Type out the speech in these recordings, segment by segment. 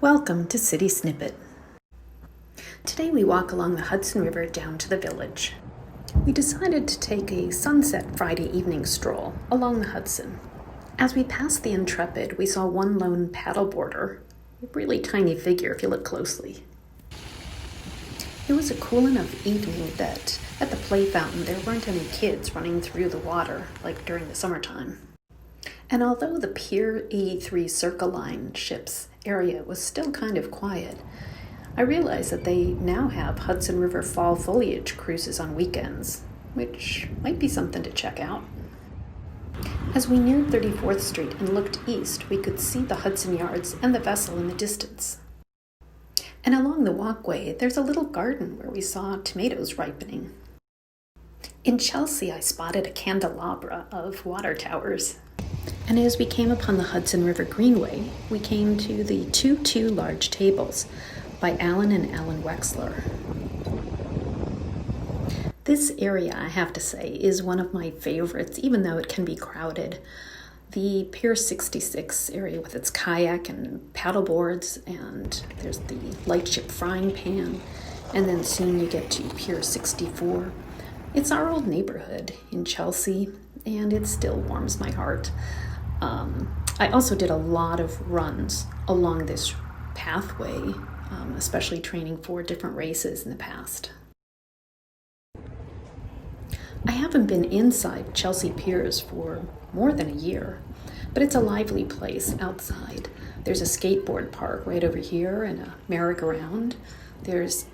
Welcome to City Snippet. Today we walk along the Hudson River down to the village. We decided to take a sunset Friday evening stroll along the Hudson. As we passed the Intrepid, we saw one lone paddleboarder, a really tiny figure if you look closely. It was a cool enough evening that at the play fountain there weren't any kids running through the water like during the summertime. And although the Pier 83 Circle Line ships area was still kind of quiet, I realized that they now have Hudson River fall foliage cruises on weekends, which might be something to check out. As we neared 34th Street and looked east, we could see the Hudson Yards and the vessel in the distance. And along the walkway, there's a little garden where we saw tomatoes ripening. In Chelsea, I spotted a candelabra of water towers. And as we came upon the Hudson River Greenway, we came to the Two Large Tables by Alan and Alan Wexler. This area, I have to say, is one of my favorites, even though it can be crowded. The Pier 66 area with its kayak and paddle boards, and there's the lightship frying pan, and then soon you get to Pier 64. It's our old neighborhood in Chelsea, and it still warms my heart. I also did a lot of runs along this pathway, especially training for different races in the past. I haven't been inside Chelsea Piers for more than a year, but it's a lively place outside. There's a skateboard park right over here and a merry-go-round. There's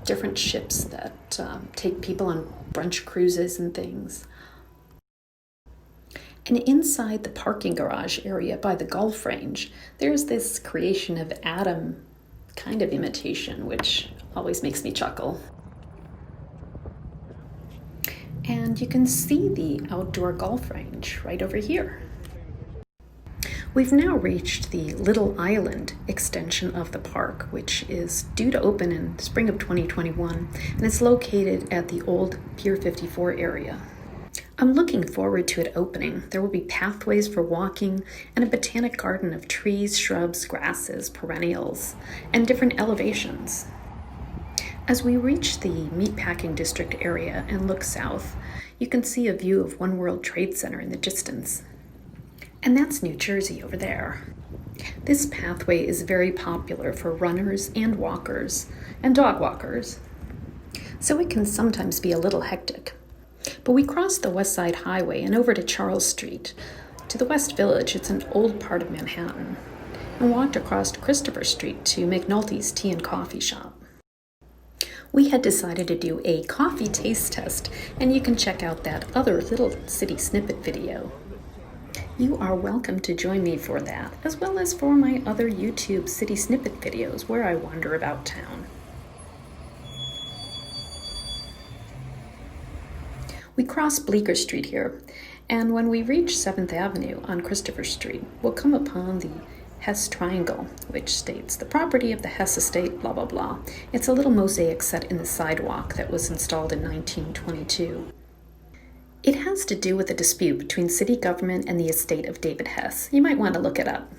different ships that take people on brunch cruises and things. And inside the parking garage area by the golf range, there's this creation of Adam kind of imitation, which always makes me chuckle. And you can see the outdoor golf range right over here. We've now reached the Little Island extension of the park, which is due to open in spring of 2021, and it's located at the old Pier 54 area. I'm looking forward to it opening. There will be pathways for walking and a botanic garden of trees, shrubs, grasses, perennials, and different elevations. As we reach the meatpacking district area and look south, you can see a view of One World Trade Center in the distance. And that's New Jersey over there. This pathway is very popular for runners and walkers and dog walkers, so it can sometimes be a little hectic. But we crossed the West Side Highway and over to Charles Street. To the West Village, it's an old part of Manhattan, and walked across Christopher Street to McNulty's Tea and Coffee Shop. We had decided to do a coffee taste test, and you can check out that other little City Snippet video. You are welcome to join me for that, as well as for my other YouTube City Snippet videos where I wander about town. We cross Bleecker Street here, and when we reach 7th Avenue on Christopher Street, we'll come upon the Hess Triangle, which states the property of the Hess estate, blah, blah, blah. It's a little mosaic set in the sidewalk that was installed in 1922. It has to do with a dispute between city government and the estate of David Hess. You might want to look it up.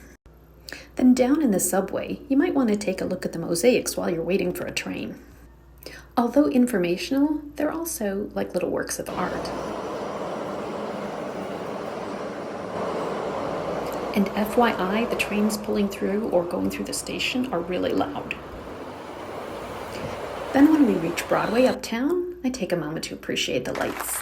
Then down in the subway, you might want to take a look at the mosaics while you're waiting for a train. Although informational, they're also like little works of art. And FYI, the trains pulling through or going through the station are really loud. Then when we reach Broadway uptown, I take a moment to appreciate the lights.